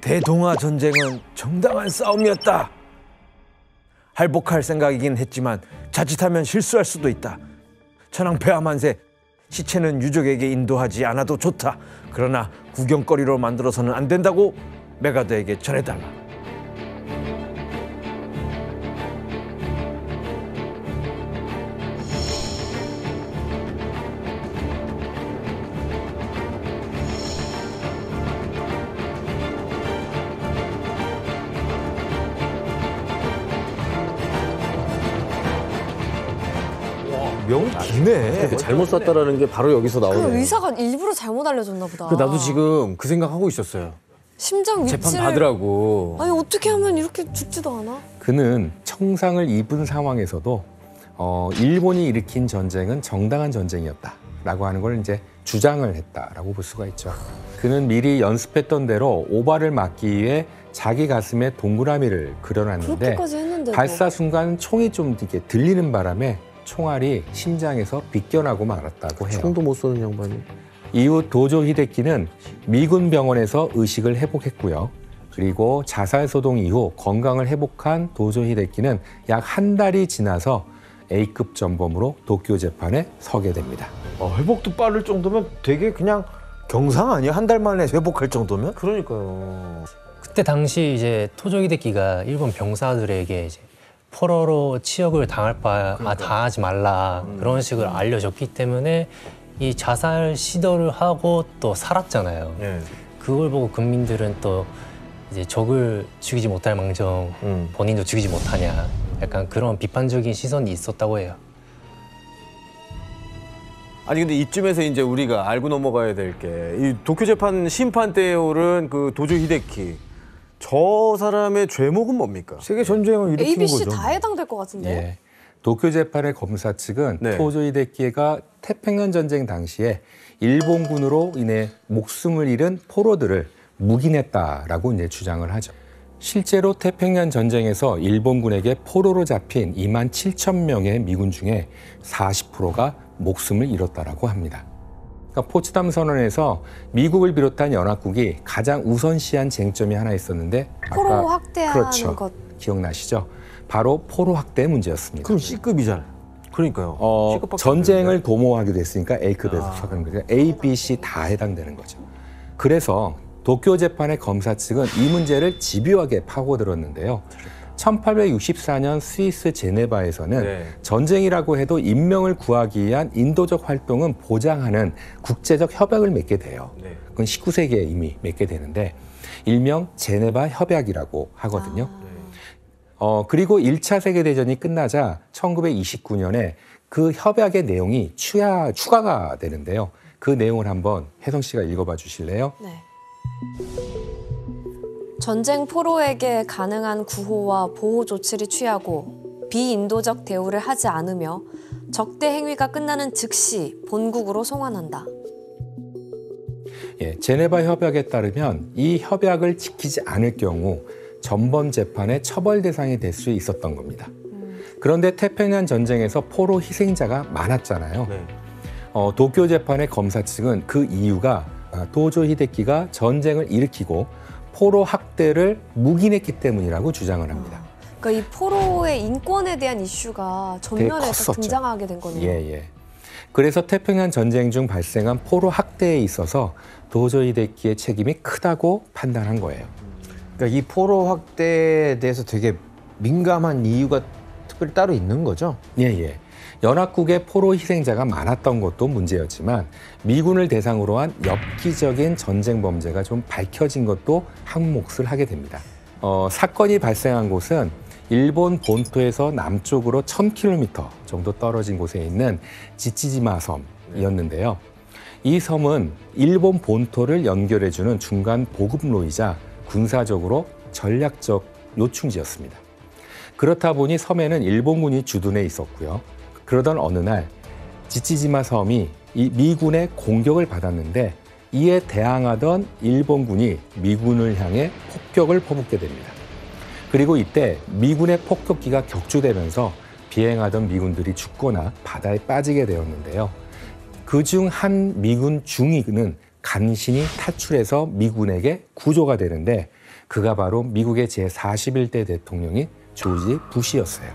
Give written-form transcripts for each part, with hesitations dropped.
대동아 전쟁은 정당한 싸움이었다. 할복할 생각이긴 했지만 자칫하면 실수할 수도 있다. 천황 폐하 만세, 시체는 유족에게 인도하지 않아도 좋다. 그러나 구경거리로 만들어서는 안 된다고 메가더에게 전해달라. 명이 기네. 잘못 쐈다라는 게 바로 여기서 나오네. 그 의사가 일부러 잘못 알려줬나 보다. 나도 지금 그 생각하고 있었어요. 심장 위치를... 재판 받으라고. 아니 어떻게 하면 이렇게 죽지도 않아? 그는 청상을 입은 상황에서도 일본이 일으킨 전쟁은 정당한 전쟁이었다라고 하는 걸 이제 주장을 했다라고 볼 수가 있죠. 그는 미리 연습했던 대로 오바를 막기 위해 자기 가슴에 동그라미를 그려놨는데 그렇게까지 했는데도. 발사 순간 총이 좀 이렇게 들리는 바람에 총알이 심장에서 빗겨나고 말았다고 해요. 총도 못 쏘는 양반이. 이후 도조 히데키는 미군 병원에서 의식을 회복했고요. 그리고 자살 소동 이후 건강을 회복한 도조 히데키는 약 한 달이 지나서 A급 전범으로 도쿄 재판에 서게 됩니다. 회복도 빠를 정도면 되게 그냥 경상 아니야? 한 달 만에 회복할 정도면? 그러니까요. 그때 당시 이제 토조 히데키가 일본 병사들에게 이제 포로로 치역을 당할 바 당하지 말라 그런 식으로 알려졌기 때문에 이 자살 시도를 하고 또 살았잖아요. 네. 그걸 보고 국민들은 또 이제 적을 죽이지 못할 망정 본인도 죽이지 못하냐 약간 그런 비판적인 시선이 있었다고 해요. 아니 근데 이쯤에서 이제 우리가 알고 넘어가야 될 게 이 도쿄 재판 심판 때에 오른 그 도조 히데키 저 사람의 죄목은 뭡니까? 세계 전쟁을 일으킨 ABC 거죠. 다 해당될 것 같은데. 예. 도쿄 재판의 검사 측은 네. 토조 히데키가 태평양 전쟁 당시에 일본군으로 인해 목숨을 잃은 포로들을 묵인했다라고 이제 주장을 하죠. 실제로 태평양 전쟁에서 일본군에게 포로로 잡힌 2만 7천 명의 미군 중에 40%가 목숨을 잃었다라고 합니다. 그러니까 포츠담 선언에서 미국을 비롯한 연합국이 가장 우선시한 쟁점이 하나 있었는데 포로 확대하는 그렇죠. 것. 기억나시죠? 바로 포로 확대 문제였습니다. 그럼 C급이잖아. 그러니까요. C급밖에 전쟁을 도모하게 됐으니까 A급에서 서는 거죠. A, B, C 다 해당되는 거죠. 그래서 도쿄 재판의 검사 측은 이 문제를 집요하게 파고들었는데요. 1864년 스위스 제네바에서는 네. 전쟁이라고 해도 인명을 구하기 위한 인도적 활동은 보장하는 국제적 협약을 맺게 돼요. 네. 그건 19세기에 이미 맺게 되는데 일명 제네바 협약이라고 하거든요. 그리고 1차 세계대전이 끝나자 1929년에 그 협약의 내용이 추가가 되는데요. 그 내용을 한번 혜성 씨가 읽어봐 주실래요? 네. 전쟁 포로에게 가능한 구호와 보호 조치를 취하고 비인도적 대우를 하지 않으며 적대 행위가 끝나는 즉시 본국으로 송환한다. 예, 제네바 협약에 따르면 이 협약을 지키지 않을 경우 전범 재판의 처벌 대상이 될 수 있었던 겁니다. 그런데 태평양 전쟁에서 포로 희생자가 많았잖아요. 네. 도쿄 재판의 검사 측은 그 이유가 도조 히데키가 전쟁을 일으키고 포로 학대를 묵인했기 때문이라고 주장을 합니다. 그러니까 이 포로의 인권에 대한 이슈가 전면에서 등장하게 된 거네요. 예. 그래서 태평양 전쟁 중 발생한 포로 학대에 있어서 도조 히데키의 책임이 크다고 판단한 거예요. 그러니까 이 포로 확대에 대해서 되게 민감한 이유가 특별히 따로 있는 거죠? 예. 연합국의 포로 희생자가 많았던 것도 문제였지만 미군을 대상으로 한 엽기적인 전쟁 범죄가 좀 밝혀진 것도 한 몫을 하게 됩니다. 사건이 발생한 곳은 일본 본토에서 남쪽으로 1000km 정도 떨어진 곳에 있는 지치지마 섬이었는데요. 이 섬은 일본 본토를 연결해주는 중간 보급로이자 군사적으로 전략적 요충지였습니다. 그렇다 보니 섬에는 일본군이 주둔해 있었고요. 그러던 어느 날 지치지마 섬이 이 미군의 공격을 받았는데 이에 대항하던 일본군이 미군을 향해 폭격을 퍼붓게 됩니다. 그리고 이때 미군의 폭격기가 격추되면서 비행하던 미군들이 죽거나 바다에 빠지게 되었는데요. 그중 한 미군 중위는 간신히 탈출해서 미군에게 구조가 되는데 그가 바로 미국의 제41대 대통령인 조지 부시였어요.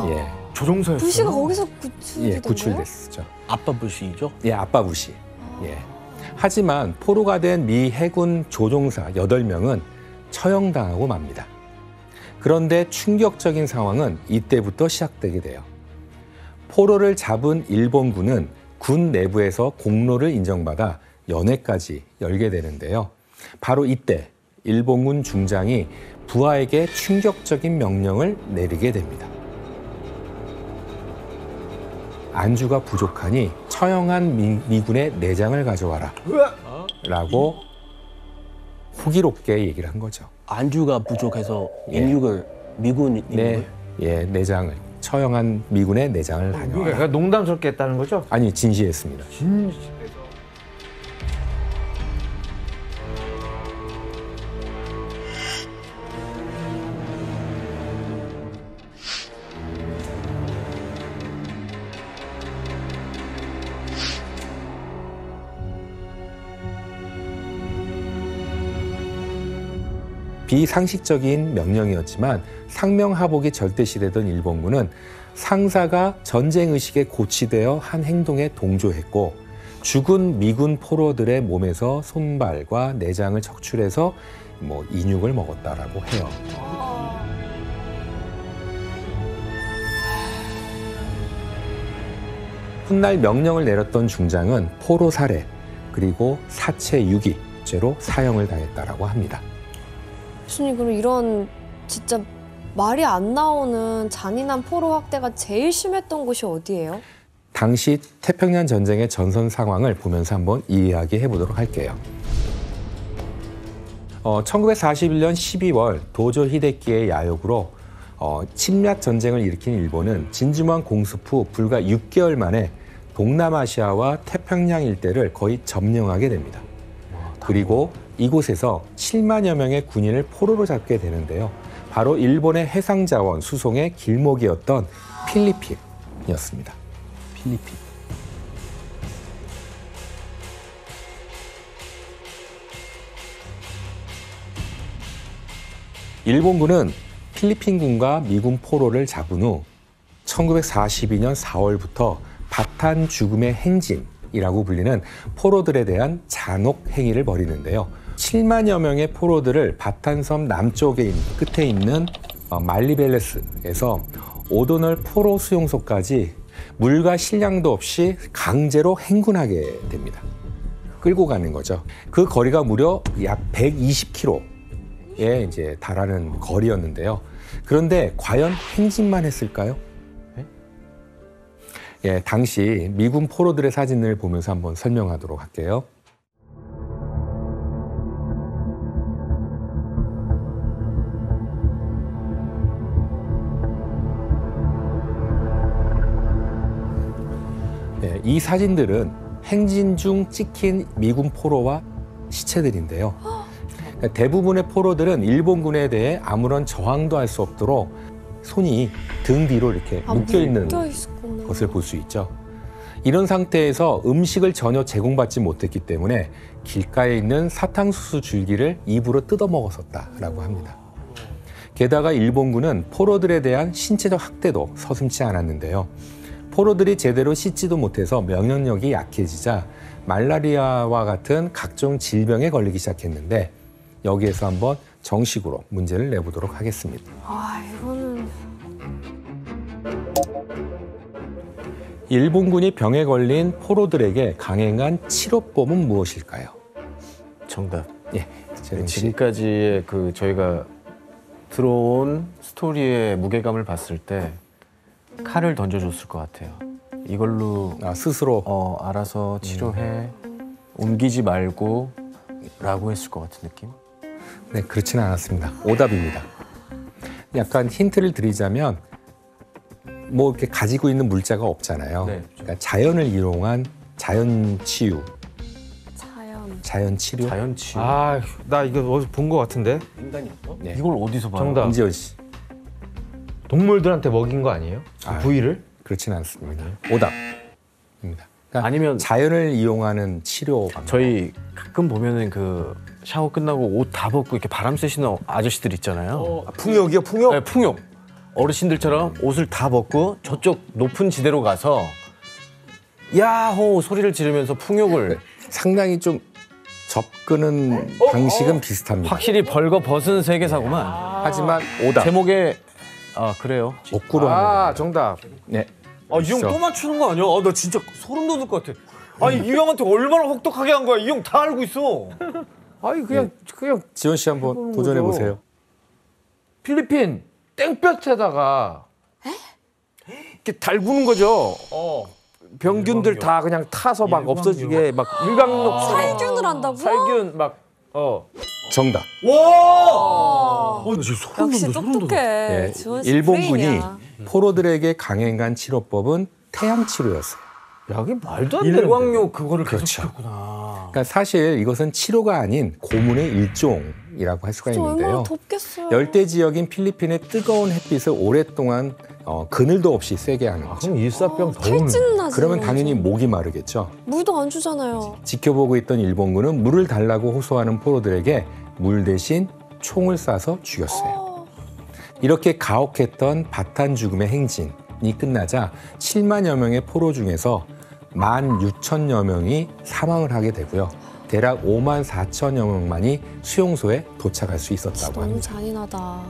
예, 조종사였어요. 부시가 거기서 구출이 예, 된 거예요? 구출됐었죠. 아빠 부시죠? 예, 아빠 부시. 예. 하지만 포로가 된 미 해군 조종사 8명은 처형당하고 맙니다. 그런데 충격적인 상황은 이때부터 시작되게 돼요. 포로를 잡은 일본군은 군 내부에서 공로를 인정받아 연회까지 열게 되는데요. 바로 이때 일본군 중장이 부하에게 충격적인 명령을 내리게 됩니다. 안주가 부족하니 처형한 미군의 내장을 가져와라 라고 호기롭게 얘기를 한 거죠. 안주가 부족해서 예. 인육을 미군 내장을 처형한 미군의 내장을 다녀와라. 그러니까 농담스럽게 했다는 거죠? 아니, 진시했습니다. 비상식적인 명령이었지만 상명하복이 절대시되던 일본군은 상사가 전쟁의식에 고취되어 한 행동에 동조했고 죽은 미군 포로들의 몸에서 손발과 내장을 척출해서 인육을 먹었다라고 해요. 훗날 명령을 내렸던 중장은 포로 살해 그리고 사체 유기죄로 사형을 당했다라고 합니다. 교수님, 그럼 이런 진짜 말이 안 나오는 잔인한 포로 학대가 제일 심했던 곳이 어디예요? 당시 태평양 전쟁의 전선 상황을 보면서 한번 이야기해 보도록 할게요. 1941년 12월 도조 히데키의 야욕으로 침략 전쟁을 일으킨 일본은 진주만 공습 후 불과 6개월 만에 동남아시아와 태평양 일대를 거의 점령하게 됩니다. 그리고 이곳에서 7만여 명의 군인을 포로로 잡게 되는데요. 바로 일본의 해상자원 수송의 길목이었던 필리핀이었습니다. 필리핀. 일본군은 필리핀군과 미군 포로를 잡은 후 1942년 4월부터 바탄 죽음의 행진이라고 불리는 포로들에 대한 잔혹 행위를 벌이는데요. 7만여 명의 포로들을 바탄섬 남쪽에 끝에 있는 말리벨레스에서 오도널 포로 수용소까지 물과 식량도 없이 강제로 행군하게 됩니다. 끌고 가는 거죠. 그 거리가 무려 약 120km에 이제 달하는 거리였는데요. 그런데 과연 행진만 했을까요? 예, 당시 미군 포로들의 사진을 보면서 한번 설명하도록 할게요. 예, 이 사진들은 행진 중 찍힌 미군 포로와 시체들인데요. 대부분의 포로들은 일본군에 대해 아무런 저항도 할 수 없도록 손이 등 뒤로 이렇게 묶여있는 것을 볼 수 있죠. 이런 상태에서 음식을 전혀 제공받지 못했기 때문에 길가에 있는 사탕수수 줄기를 입으로 뜯어 먹었었다라고 합니다. 게다가 일본군은 포로들에 대한 신체적 학대도 서슴지 않았는데요. 포로들이 제대로 씻지도 못해서 면역력이 약해지자 말라리아와 같은 각종 질병에 걸리기 시작했는데 여기에서 한번 정식으로 문제를 내보도록 하겠습니다. 이거는 일본군이 병에 걸린 포로들에게 강행한 치료법은 무엇일까요? 정답. 예, 재능 씨. 지금까지의 저희가 들어온 스토리의 무게감을 봤을 때 칼을 던져줬을 것 같아요. 이걸로 스스로 알아서 치료해, 옮기지 말고 라고 했을 것 같은 느낌? 네, 그렇지는 않았습니다. 오답입니다. 약간 힌트를 드리자면 이렇게 가지고 있는 물자가 없잖아요. 네. 그러니까 자연을 이용한 자연 치유, 자연. 자연 치료. 자연 치유. 나 이거 어디서 본 것 같은데? 네. 이걸 어디서 봐요? 정답. 임지연 씨. 동물들한테 먹인 거 아니에요? 그 부위를? 그렇지는 않습니다. 오답입니다. 그러니까 아니면 자연을 이용하는 치료 방법. 저희 가끔 보면은 그 샤워 끝나고 옷 다 벗고 이렇게 바람 쐬시는 아저씨들 있잖아요. 풍욕이요, 풍욕? 네, 풍욕. 어르신들처럼 옷을 다 벗고 저쪽 높은 지대로 가서 야호 소리를 지르면서 풍욕을 상당히 좀 접근은 방식은 비슷합니다. 확실히 벌거 벗은 세계사구만. 하지만 오답. 제목에 그래요. 복구로 하는 거. 정답. 네. 이 형 또 맞추는 거 아니야? 나 진짜 소름 돋을 것 같아. 아니 이 형한테 얼마나 혹독하게 한 거야? 이 형 다 알고 있어. 아니 그냥 지원 씨 한번 도전해 보세요. 필리핀 땡볕에다가 이렇게 달구는 거죠. 병균들 다 그냥 타서 막 없어지게 막 일광욕 살균을 한다고요? 살균 막 정답. 나 지금 소름 역시 돋아, 소름 돋아. 똑똑해. 예, 지원 씨 일본군이 브레인이야. 포로들에게 강행한 치료법은 태양 치료였어요. 야, 이게 말도 안 되는데. 일광욕 그거를 계속 그렇죠. 시켰구나. 그러니까 사실 이것은 치료가 아닌 고문의 일종이라고 할 수가 저 얼마나 있는데요. 덥겠어요. 열대 지역인 필리핀의 뜨거운 햇빛을 오랫동안 그늘도 없이 쐬게 하는 거죠. 그럼 일사병 더우면 탈진 나지. 그러면 당연히 목이 마르겠죠. 물도 안 주잖아요. 지켜보고 있던 일본군은 물을 달라고 호소하는 포로들에게 물 대신 총을 쏴서 죽였어요. 이렇게 가혹했던 바탄 죽음의 행진이 끝나자 7만여 명의 포로 중에서 16,000여 명이 사망을 하게 되고요. 대략 54,000여 명만이 수용소에 도착할 수 있었다고 너무 합니다. 잔인하다.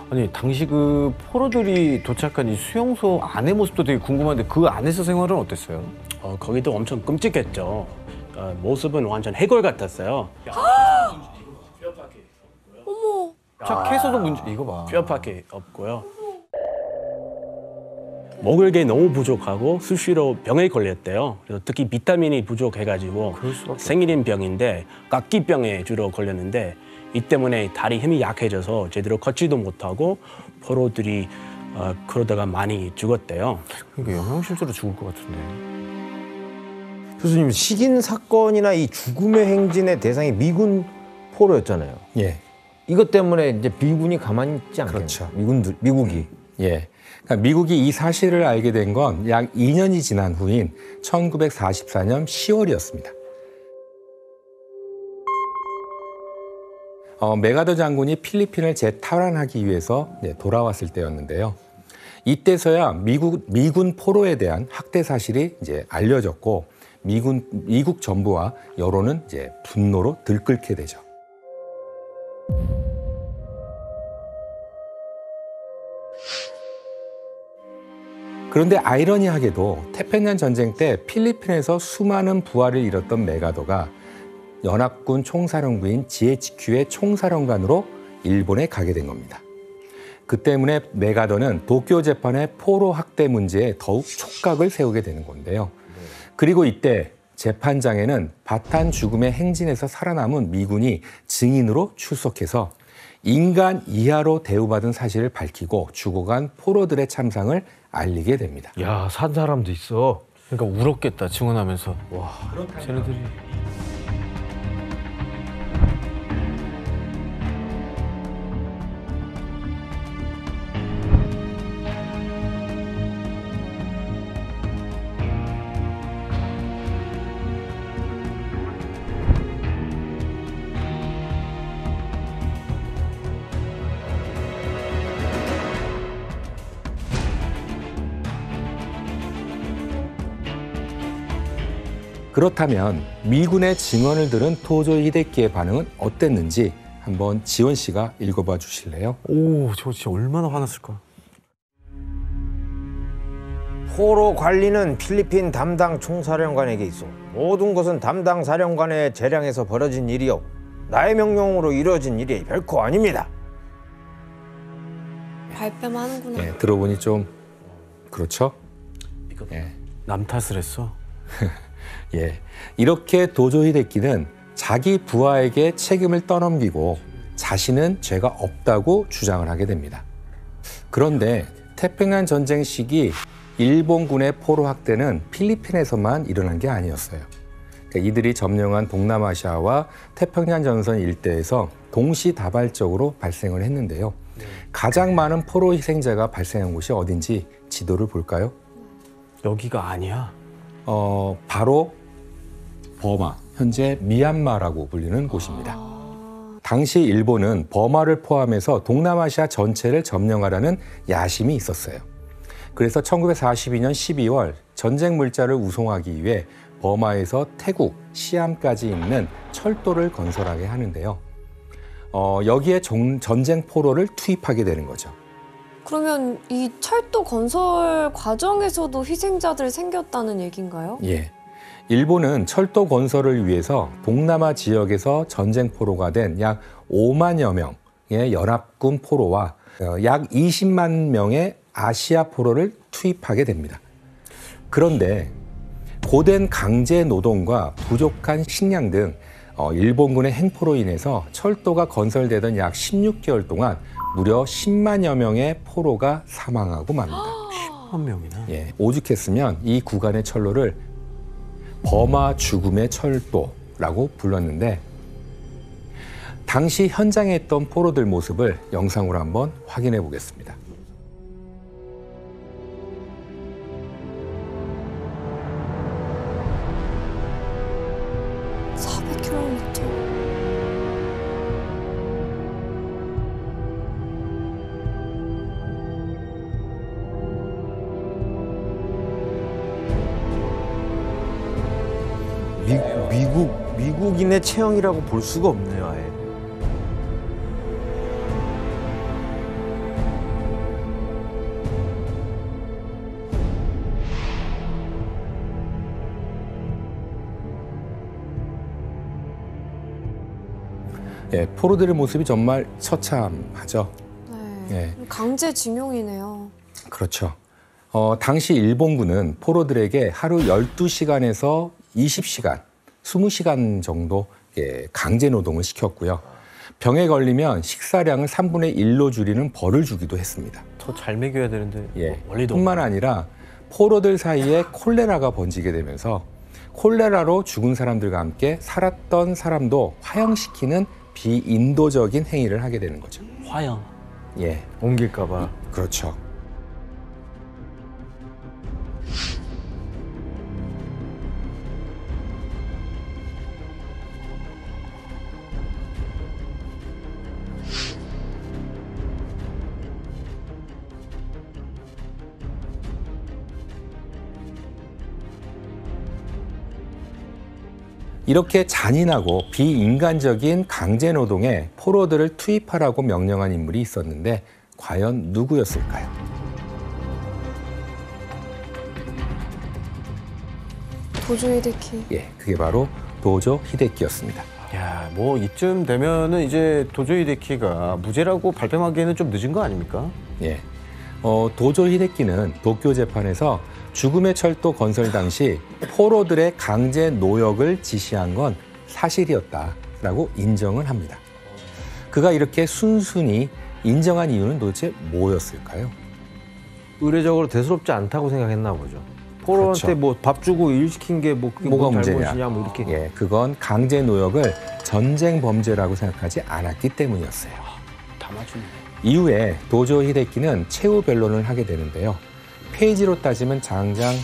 아니 당시 그 포로들이 도착한 이 수용소 안의 모습도 되게 궁금한데 그 안에서 생활은 어땠어요? 거기도 엄청 끔찍했죠. 모습은 완전 해골 같았어요. 도착해서도 문제 이거 봐. 뼈밖에 없고요. 먹을 게 너무 부족하고 수시로 병에 걸렸대요. 그래서 특히 비타민이 부족해가지고 생일인 병인데 각기병에 주로 걸렸는데 이 때문에 다리 힘이 약해져서 제대로 걷지도 못하고 포로들이 그러다가 많이 죽었대요. 그러니까 영양실조로 죽을 것 같은데. 교수님 식인 사건이나 이 죽음의 행진의 대상이 미군 포로였잖아요. 예, 이것 때문에 이제 미군이 가만히 있지 않겠죠. 그렇죠. 미국이. 예. 그러니까 미국이 이 사실을 알게 된 건 약 2년이 지난 후인 1944년 10월이었습니다. 메가더 장군이 필리핀을 재탈환하기 위해서 돌아왔을 때였는데요. 이때서야 미군 포로에 대한 학대 사실이 이제 알려졌고 미국 정부와 여론은 이제 분노로 들끓게 되죠. 그런데 아이러니하게도 태평양 전쟁 때 필리핀에서 수많은 부하를 잃었던 메가더가 연합군 총사령부인 GHQ의 총사령관으로 일본에 가게 된 겁니다. 그 때문에 메가더는 도쿄 재판의 포로 학대 문제에 더욱 촉각을 세우게 되는 건데요. 그리고 이때 재판장에는 바탄 죽음의 행진에서 살아남은 미군이 증인으로 출석해서 인간 이하로 대우받은 사실을 밝히고 죽어간 포로들의 참상을 알리게 됩니다. 야, 산 사람도 있어. 그러니까 울었겠다 증언하면서. 와, 쟤네들이. 그렇다면 미군의 증언을 들은 토조 히데키의 반응은 어땠는지 한번 지원 씨가 읽어봐 주실래요? 오, 저 진짜 얼마나 화났을까. 포로 관리는 필리핀 담당 총사령관에게 있어. 모든 것은 담당 사령관의 재량에서 벌어진 일이요. 나의 명령으로 이루어진 일이 결코 아닙니다. 발뺌 하는구나. 네, 들어보니 좀 그렇죠? 예. 남 탓을 했어. 예, 이렇게 도조 히데키는 자기 부하에게 책임을 떠넘기고 자신은 죄가 없다고 주장을 하게 됩니다. 그런데 태평양 전쟁 시기 일본군의 포로 학대는 필리핀에서만 일어난 게 아니었어요. 그러니까 이들이 점령한 동남아시아와 태평양 전선 일대에서 동시다발적으로 발생을 했는데요. 가장 많은 포로 희생자가 발생한 곳이 어딘지 지도를 볼까요? 여기가 아니야. 바로 버마, 현재 미얀마라고 불리는 곳입니다. 당시 일본은 버마를 포함해서 동남아시아 전체를 점령하라는 야심이 있었어요. 그래서 1942년 12월 전쟁 물자를 운송하기 위해 버마에서 태국, 시암까지 있는 철도를 건설하게 하는데요. 여기에 전쟁 포로를 투입하게 되는 거죠. 그러면 이 철도 건설 과정에서도 희생자들 생겼다는 얘기인가요? 예. 일본은 철도 건설을 위해서 동남아 지역에서 전쟁 포로가 된 약 5만여 명의 연합군 포로와 약 20만 명의 아시아 포로를 투입하게 됩니다. 그런데 고된 강제 노동과 부족한 식량 등 일본군의 행포로 인해서 철도가 건설되던 약 16개월 동안 무려 10만여 명의 포로가 사망하고 맙니다. 10만 명이나? 예, 오죽했으면 이 구간의 철로를 버마 죽음의 철도라고 불렀는데 당시 현장에 있던 포로들 모습을 영상으로 한번 확인해 보겠습니다. 미국인의 체형이라고 볼 수가 없네요, 아예. 예, 포로들의 모습이 정말 처참하죠. 네. 예. 강제징용이네요. 그렇죠. 당시 일본군은 포로들에게 하루 12시간에서 20시간, 20시간 정도 강제 노동을 시켰고요. 병에 걸리면 식사량을 3분의 1로 줄이는 벌을 주기도 했습니다. 더 잘 먹여야 되는데. 예. 원리도 뿐만 아니라 포로들 사이에 콜레라가 번지게 되면서 콜레라로 죽은 사람들과 함께 살았던 사람도 화형시키는 비인도적인 행위를 하게 되는 거죠. 화형. 예, 옮길까 봐. 그렇죠. 이렇게 잔인하고 비인간적인 강제노동에 포로들을 투입하라고 명령한 인물이 있었는데 과연 누구였을까요? 도조 히데키. 예, 그게 바로 도조 히데키였습니다. 야, 뭐 이쯤 되면은 이제 도조 히데키가 무죄라고 발뺌하기에는 좀 늦은 거 아닙니까? 예, 도조 히데키는 도쿄 재판에서 죽음의 철도 건설 당시 포로들의 강제 노역을 지시한 건 사실이었다라고 인정을 합니다. 그가 이렇게 순순히 인정한 이유는 도대체 뭐였을까요? 의례적으로 대수롭지 않다고 생각했나 보죠. 포로한테 그렇죠. 뭐 밥 주고 일 시킨 게 뭐 그게 뭐가 뭐 문제냐? 잘못이냐 뭐 이렇게. 예, 그건 강제 노역을 전쟁 범죄라고 생각하지 않았기 때문이었어요. 다 맞추네. 이후에 도조 히데키는 최후 변론을 하게 되는데요. 페이지로 따지면 장장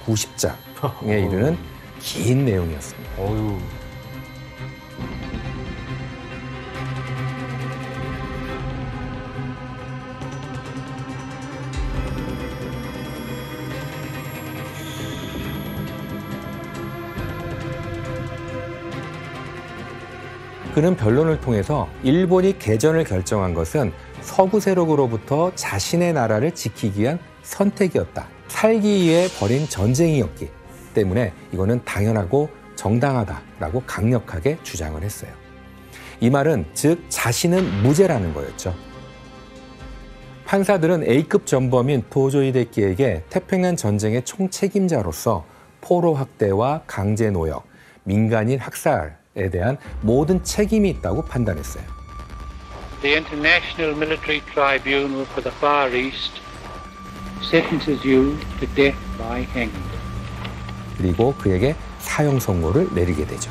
190장에 이르는 긴 내용이었습니다. 어휴. 그는 변론을 통해서 일본이 개전을 결정한 것은 서구 세력으로부터 자신의 나라를 지키기 위한 선택이었다. 살기 위해 벌인 전쟁이었기 때문에 이거는 당연하고 정당하다라고 강력하게 주장을 했어요. 이 말은 즉 자신은 무죄라는 거였죠. 판사들은 A급 전범인 도조 히데키에게 태평양 전쟁의 총책임자로서 포로 학대와 강제 노역, 민간인 학살에 대한 모든 책임이 있다고 판단했어요. The International Military Tribunal for the Far East sentences you to death by hanging. 그리고 그에게 사형 선고를 내리게 되죠.